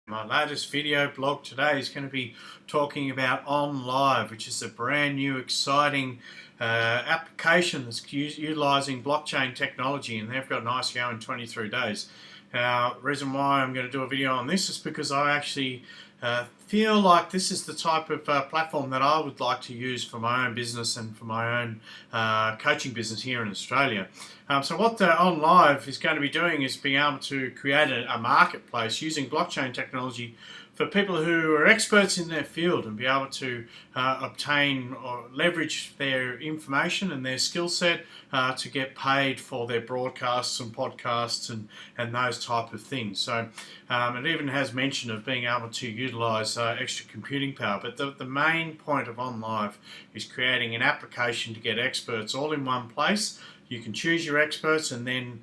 My latest video blog today is going to be talking about OnLive, which is a brand new exciting application that's utilizing blockchain technology, and they've got an ICO in 23 days. Now, the reason why I'm going to do a video on this is because I actually feel like this is the type of platform that I would like to use for my own business and for my own coaching business here in Australia. So what OnLive is going to be doing is being able to create a marketplace using blockchain technology for people who are experts in their field and be able to obtain or leverage their information and their skill set to get paid for their broadcasts and podcasts and those type of things. So it even has mention of being able to utilize extra computing power, but the main point of OnLive is creating an application to get experts all in one place. You can choose your experts, and then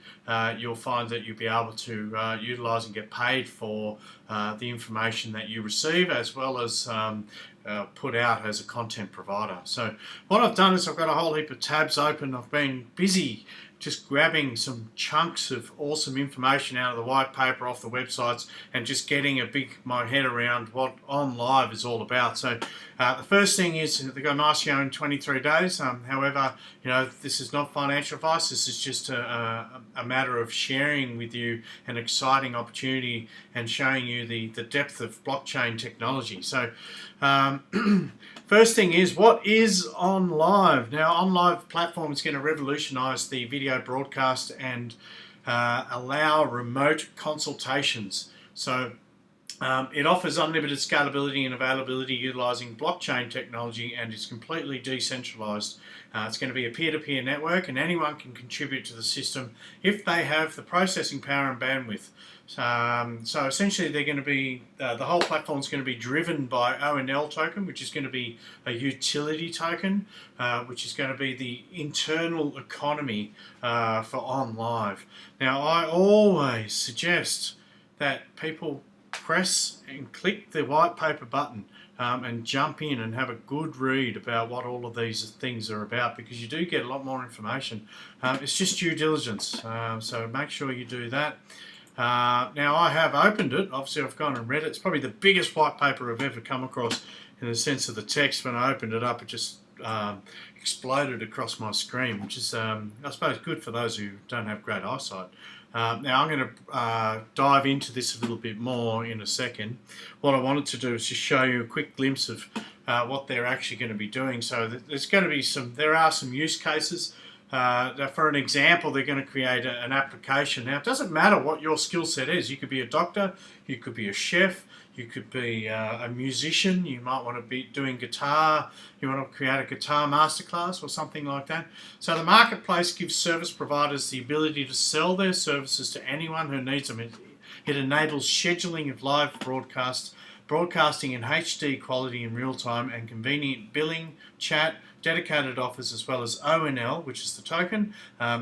you'll find that you'll be able to utilize and get paid for the information that you receive, as well as put out as a content provider. So what I've done is I've got a whole heap of tabs open. I've been busy just grabbing some chunks of awesome information out of the white paper off the websites and just getting my head around what OnLive is all about. So the first thing is they've got an ICO in 23 days. However, this is not financial advice. This is just a matter of sharing with you an exciting opportunity and showing you the depth of blockchain technology. So first thing is, what is OnLive? Now, OnLive platform is going to revolutionize the video broadcast and allow remote consultations. So it offers unlimited scalability and availability utilizing blockchain technology, and is completely decentralized. It's going to be a peer-to-peer network, and anyone can contribute to the system if they have the processing power and bandwidth. So essentially they're going to be, the whole platform is going to be driven by ONL token, which is going to be a utility token, which is going to be the internal economy for OnLive. Now, I always suggest that people press and click the white paper button and jump in and have a good read about what all of these things are about, because you do get a lot more information. It's just due diligence, so make sure you do that. Now, I have opened it. Obviously I've gone and read it. It's probably the biggest white paper I've ever come across in the sense of the text. When I opened it up, it just exploded across my screen, which is I suppose good for those who don't have great eyesight. Now I'm going to dive into this a little bit more in a second. What I wanted to do is just show you a quick glimpse of what they're actually going to be doing. So there's going to be there are some use cases. For an example, they're going to create an application. Now, it doesn't matter what your skill set is. You could be a doctor, you could be a chef, you could be a musician, you might want to be doing guitar, you want to create a guitar masterclass or something like that. So the marketplace gives service providers the ability to sell their services to anyone who needs them. It enables scheduling of live broadcasting in HD quality in real time, and convenient billing, chat, dedicated offers, as well as ONL, which is the token,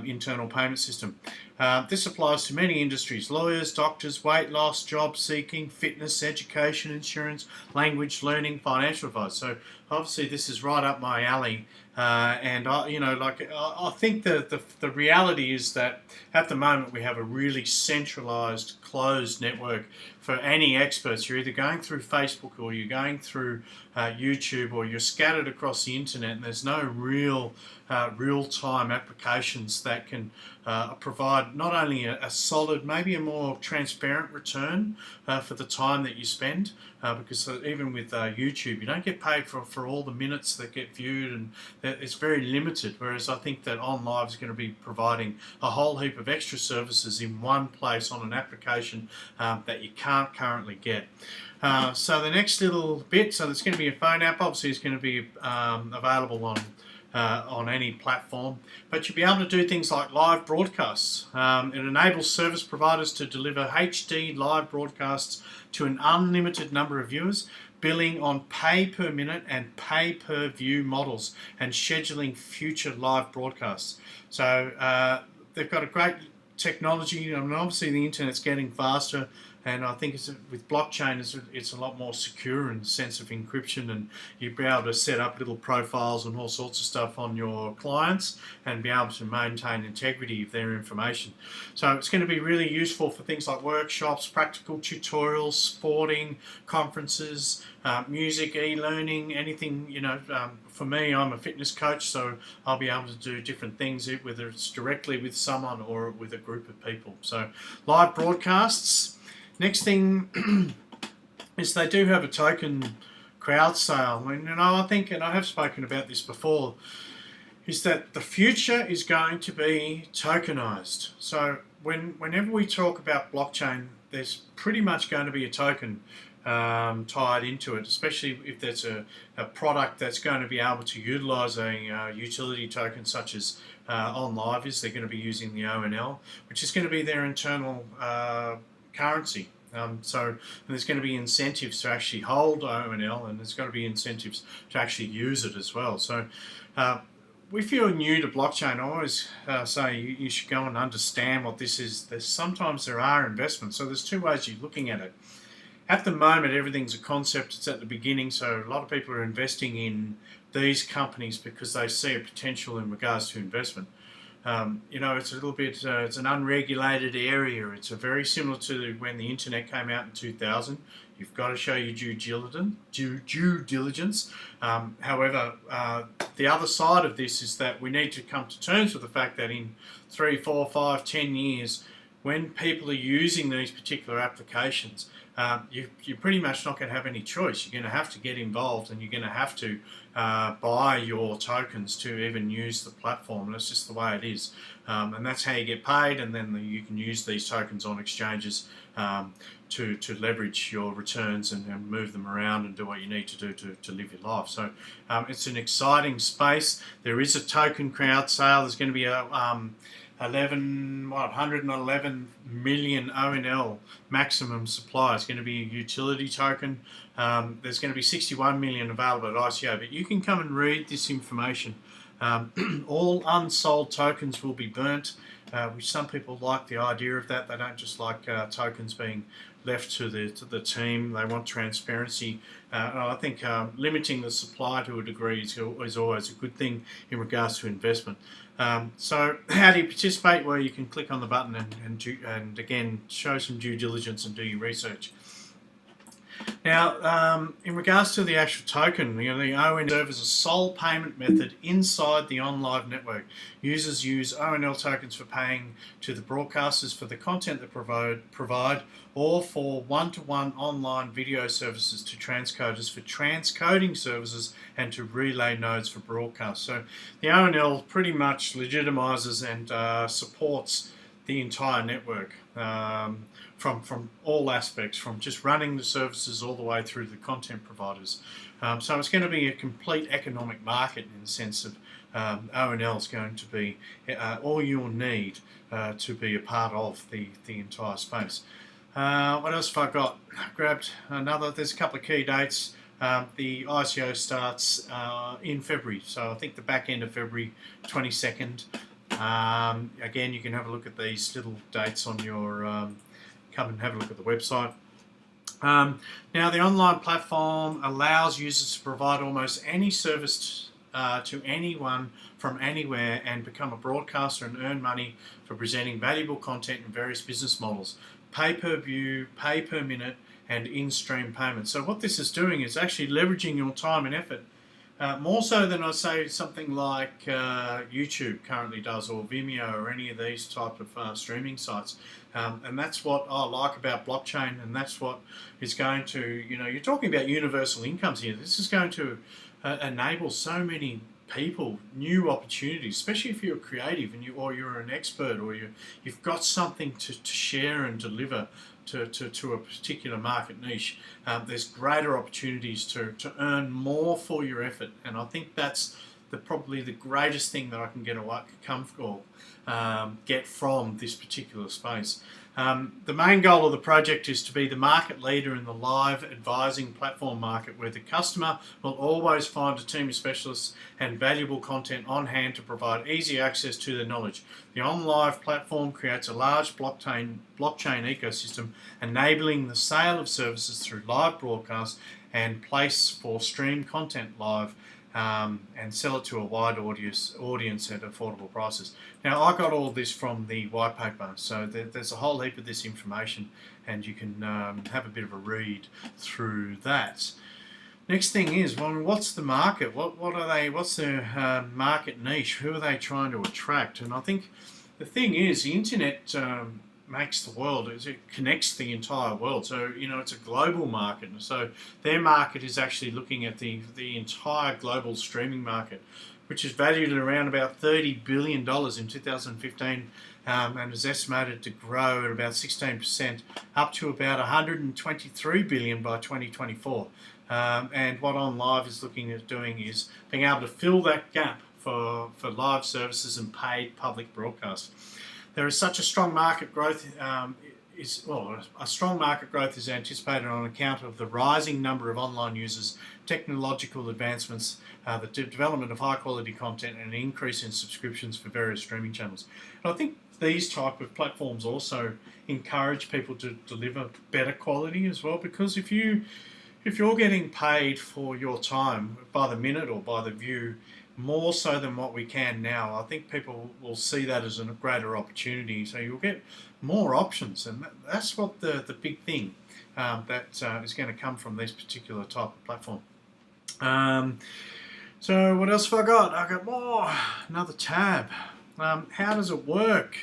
internal payment system. This applies to many industries: lawyers, doctors, weight loss, job seeking, fitness, education, insurance, language learning, financial advice. So obviously this is right up my alley. And I think the reality is that at the moment we have a really centralized, closed network for any experts. You're either going through Facebook, or you're going through YouTube, or you're scattered across the internet, and there's no real-time applications that can provide not only a solid, maybe a more transparent return for the time that you spend, because even with YouTube, you don't get paid for all the minutes that get viewed, and it's very limited, whereas I think that OnLive is going to be providing a whole heap of extra services in one place on an application that you can't currently get. So the next little bit, so there's going to be a phone app. Obviously it's going to be available on any platform, but you'll be able to do things like live broadcasts. It enables service providers to deliver HD live broadcasts to an unlimited number of viewers, billing on pay per minute and pay per view models, and scheduling future live broadcasts. So they've got a great technology. I mean, obviously the internet's getting faster. and I think with blockchain it's a lot more secure in the sense of encryption, and you'll be able to set up little profiles and all sorts of stuff on your clients and be able to maintain integrity of their information. So it's going to be really useful for things like workshops, practical tutorials, sporting, conferences, music, e-learning, anything, you know. For me, I'm a fitness coach, so I'll be able to do different things, whether it's directly with someone or with a group of people. So live broadcasts. Next thing is they do have a token crowd sale. And I think, and I have spoken about this before, is that the future is going to be tokenized. So whenever we talk about blockchain, there's pretty much going to be a token tied into it, especially if there's a product that's going to be able to utilize a utility token such as OnLive is. They're going to be using the ONL, which is going to be their internal currency. So there's going to be incentives to actually hold ONL, and there's going to be incentives to actually use it as well. So if you're new to blockchain, I always say you should go and understand what this is. Sometimes there are investments. So there's two ways you're looking at it. At the moment, everything's a concept. It's at the beginning, so a lot of people are investing in these companies because they see a potential in regards to investment. You know, it's a little bit, it's an unregulated area. It's very similar to when the internet came out in 2000. You've got to show your due diligence. However, the other side of this is that we need to come to terms with the fact that in 3, 4, 5, 10 years, when people are using these particular applications, you're pretty much not going to have any choice. You're going to have to get involved, and you're going to have to buy your tokens to even use the platform. That's just the way it is, and that's how you get paid, and then you can use these tokens on exchanges to leverage your returns and move them around and do what you need to do to live your life. So it's an exciting space. There is a token crowd sale. There's going to be a 111 million ONL maximum supply. It's going to be a utility token. There's going to be 61 million available at ICO, but you can come and read this information. All unsold tokens will be burnt, which some people like the idea of that. They don't just like tokens being left to the team. They want transparency. And I think limiting the supply to a degree is always a good thing in regards to investment. So how do you participate? Well, you can click on the button and again show some due diligence and do your research. Now, in regards to the actual token, the ONL serves as a sole payment method inside the OnLive network. Users use ONL tokens for paying to the broadcasters for the content they provide, or for one-to-one online video services to transcoders for transcoding services and to relay nodes for broadcast. So the ONL pretty much legitimizes and supports the entire network from all aspects, from just running the services all the way through the content providers. So it's going to be a complete economic market in the sense of ONL is going to be all you'll need to be a part of the entire space. What else have I got? I've grabbed another. There's a couple of key dates. The ICO starts in February, so I think the back end of February 22nd. Again, you can have a look at these little dates on your come and have a look at the website. Now, the online platform allows users to provide almost any service to anyone from anywhere and become a broadcaster and earn money for presenting valuable content in various business models: pay per view, pay per minute, and in-stream payments. So what this is doing is actually leveraging your time and effort, more so than I say something like YouTube currently does, or Vimeo, or any of these type of streaming sites. And that's what I like about blockchain, and that's what is going to, you're talking about universal incomes here. This is going to enable so many people new opportunities, especially if you're creative and you're an expert, or you've got something to share and deliver to a particular market niche. There's greater opportunities to earn more for your effort, and I think that's probably the greatest thing that I can get from this particular space. The main goal of the project is to be the market leader in the live advising platform market, where the customer will always find a team of specialists and valuable content on hand to provide easy access to their knowledge. The OnLive platform creates a large blockchain ecosystem, enabling the sale of services through live broadcasts and place for stream content live, and sell it to a wide audience at affordable prices. Now, I got all this from the white paper, so there's a whole heap of this information, and you can have a bit of a read through that. Next thing is, well, what's the market? What's their market niche? Who are they trying to attract? And I think the thing is, the internet makes the world, it connects the entire world. So, you know, it's a global market. So their market is actually looking at the entire global streaming market, which is valued at around about $30 billion in 2015, and is estimated to grow at about 16%, up to about $123 billion by 2024. And what OnLive is looking at doing is being able to fill that gap for live services and paid public broadcast. There is such a strong market growth. A strong market growth is anticipated on account of the rising number of online users, technological advancements, the development of high-quality content, and an increase in subscriptions for various streaming channels. And I think these type of platforms also encourage people to deliver better quality as well, because if you're getting paid for your time by the minute or by the view, more so than what we can now, I think people will see that as a greater opportunity. So you'll get more options, and that's what the big thing that is going to come from this particular type of platform. So what else have I got? I've got more. Another tab. How does it work?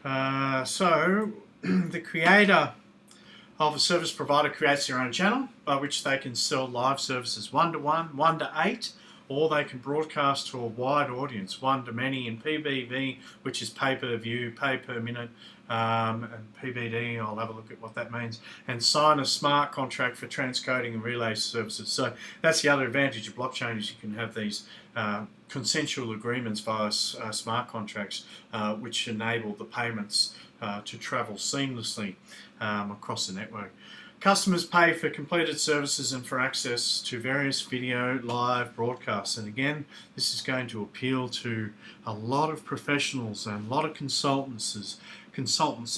So the creator of a service provider creates their own channel by which they can sell live services 1-to-1, 1-to-8, or they can broadcast to a wide audience, 1-to-many in PBV, which is pay-per-view, pay per minute, and PBD, I'll have a look at what that means, and sign a smart contract for transcoding and relay services. So that's the other advantage of blockchain, is you can have these consensual agreements via smart contracts, which enable the payments to travel seamlessly across the network. Customers pay for completed services and for access to various video live broadcasts. And again, this is going to appeal to a lot of professionals and a lot of consultants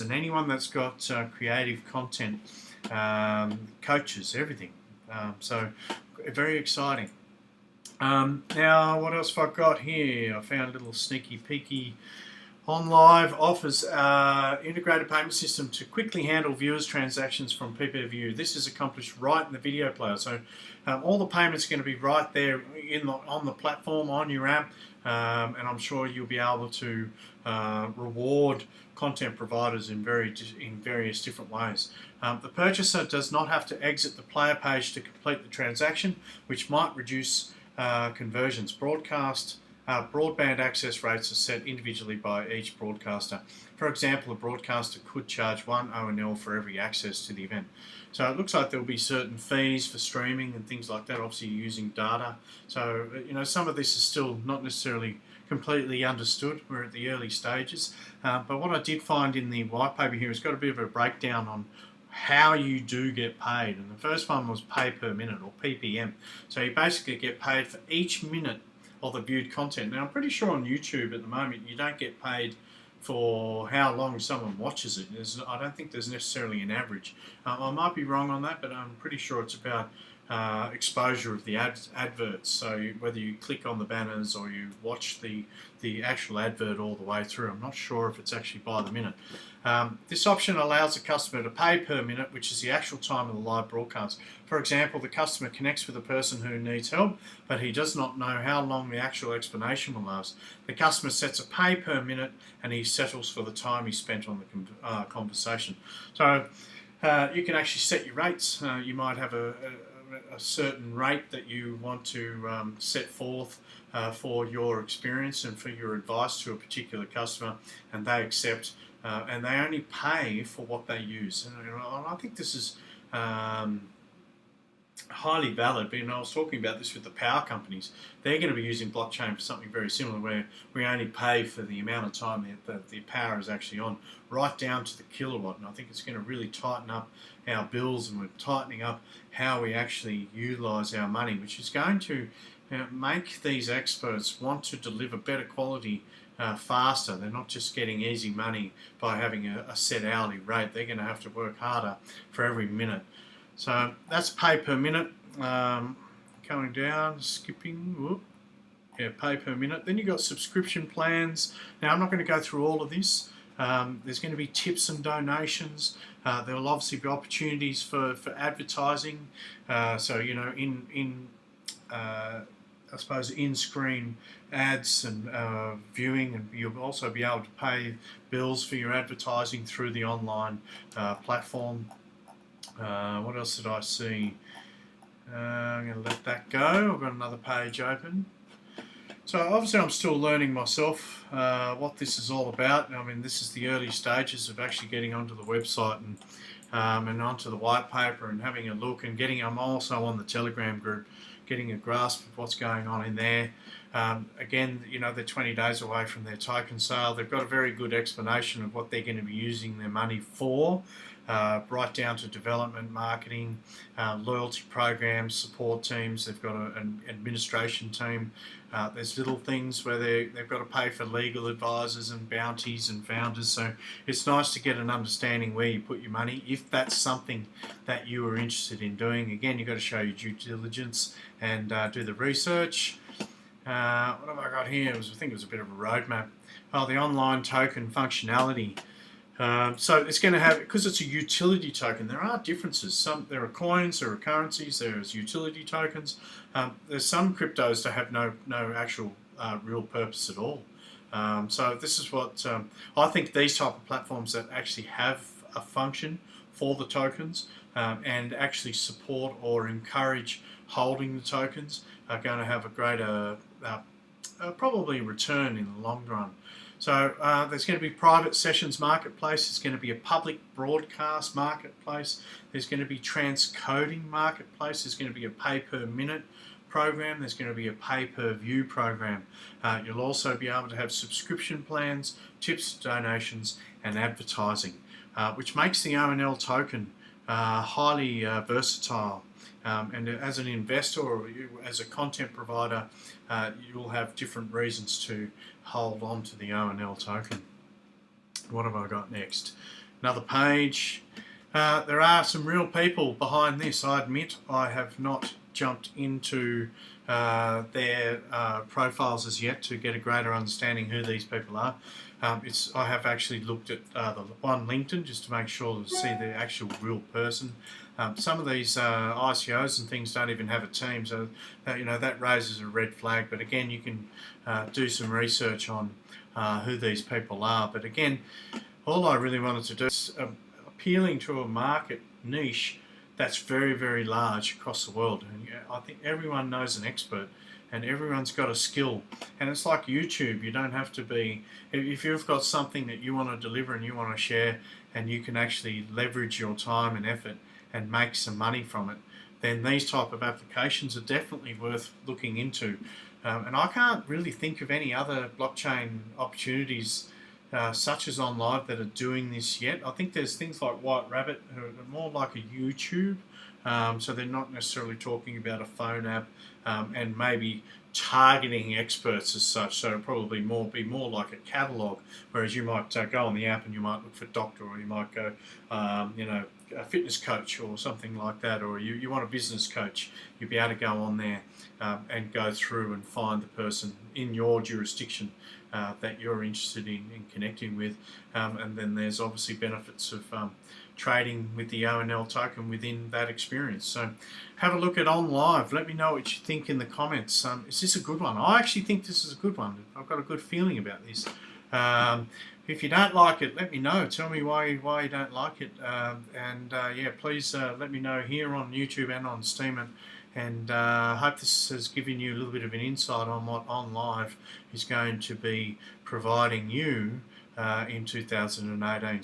and anyone that's got creative content, coaches, everything. So very exciting. Now, what else have I got here? I found a little sneaky peeky. OnLive offers integrated payment system to quickly handle viewers' transactions from pay-per-view. This is accomplished right in the video player. So all the payments are going to be right there on the platform, on your app, and I'm sure you'll be able to reward content providers in various different ways. The purchaser does not have to exit the player page to complete the transaction, which might reduce conversions. Broadband access rates are set individually by each broadcaster. For example, a broadcaster could charge 1 ONL for every access to the event. So it looks like there will be certain fees for streaming and things like that, obviously using data. So, you know, some of this is still not necessarily completely understood. We're at the early stages. But what I did find in the white paper here has got a bit of a breakdown on how you do get paid. And the first one was pay per minute, or PPM. So you basically get paid for each minute of the viewed content. Now, I'm pretty sure on YouTube at the moment you don't get paid for how long someone watches it. I don't think there's necessarily an average. I might be wrong on that, but I'm pretty sure it's about exposure of the adverts. So whether you click on the banners or you watch the actual advert all the way through, I'm not sure if it's actually by the minute. This option allows the customer to pay per minute, which is the actual time of the live broadcast. For example, the customer connects with a person who needs help, but he does not know how long the actual explanation will last. The customer sets a pay per minute, and he settles for the time he spent on the conversation. So you can actually set your rates. You might have a certain rate that you want to set forth for your experience and for your advice to a particular customer, and they accept, and they only pay for what they use. And I think this is highly valid. But I was talking about this with the power companies. They're going to be using blockchain for something very similar, where we only pay for the amount of time that the power is actually on, right down to the kilowatt. And I think it's going to really tighten up our bills, and we're tightening up how we actually utilise our money, which is going to make these experts want to deliver better quality faster. They're not just getting easy money by having a set hourly rate. They're going to have to work harder for every minute. So that's pay per minute. Going down, skipping, whoop. Yeah, pay per minute. Then you've got subscription plans. Now, I'm not going to go through all of this. There's going to be tips and donations. There will obviously be opportunities for advertising. So, I suppose in-screen ads and viewing, and you'll also be able to pay bills for your advertising through the online platform. What else did I see? I'm going to let that go. I've got another page open. So obviously I'm still learning myself what this is all about. I mean, this is the early stages of actually getting onto the website and onto the white paper and having a look and I'm also on the Telegram group, getting a grasp of what's going on in there. Again, they're 20 days away from their token sale. They've got a very good explanation of what they're going to be using their money for, right down to development, marketing, loyalty programs, support teams. They've got an administration team. There's little things where they've got to pay for legal advisors and bounties and founders. So it's nice to get an understanding where you put your money, if that's something that you are interested in doing. Again, you've got to show your due diligence and do the research. What have I got here? I think it was a bit of a roadmap. Oh, the online token functionality. So it's going to have, because it's a utility token, there are differences. There are coins, there are currencies, there's utility tokens. There's some cryptos that have no actual real purpose at all. So this is what I think these type of platforms that actually have a function for the tokens and actually support or encourage holding the tokens are going to have a greater probably return in the long run. So there's going to be private sessions marketplace, there's going to be a public broadcast marketplace, there's going to be transcoding marketplace, there's going to be a pay per minute program, there's going to be a pay per view program. You'll also be able to have subscription plans, tips, donations and advertising, which makes the ONL token highly versatile. And as an investor or as a content provider, you'll have different reasons to hold on to the ONL token. What have I got next? Another page. There are some real people behind this. I admit I have not jumped into their profiles as yet to get a greater understanding who these people are. I have actually looked at the one LinkedIn just to make sure to see the actual real person. Some of these ICOs and things don't even have a team, so that raises a red flag. But again, you can do some research on who these people are. But again, all I really wanted to do is appealing to a market niche that's very, very large across the world. And I think everyone knows an expert and everyone's got a skill. And it's like YouTube. You don't have to be, if you've got something that you want to deliver and you want to share and you can actually leverage your time and effort and make some money from it, then these type of applications are definitely worth looking into. And I can't really think of any other blockchain opportunities such as OnLive that are doing this yet. I think there's things like White Rabbit who are more like a YouTube, so they're not necessarily talking about a phone app and maybe targeting experts as such, so it'll probably be more like a catalogue, whereas you might go on the app and you might look for doctor, or you might go a fitness coach or something like that, or you want a business coach, you'll be able to go on there and go through and find the person in your jurisdiction that you're interested in connecting with, and then there's obviously benefits of trading with the ONL token within that experience. So have a look at OnLive. Let me know what you think in the comments. Is this a good one? I actually think this is a good one. I've got a good feeling about this. If you don't like it, let me know. Tell me why you don't like it. Yeah, please let me know here on YouTube and on Steem. And I hope this has given you a little bit of an insight on what OnLive is going to be providing you in 2018. So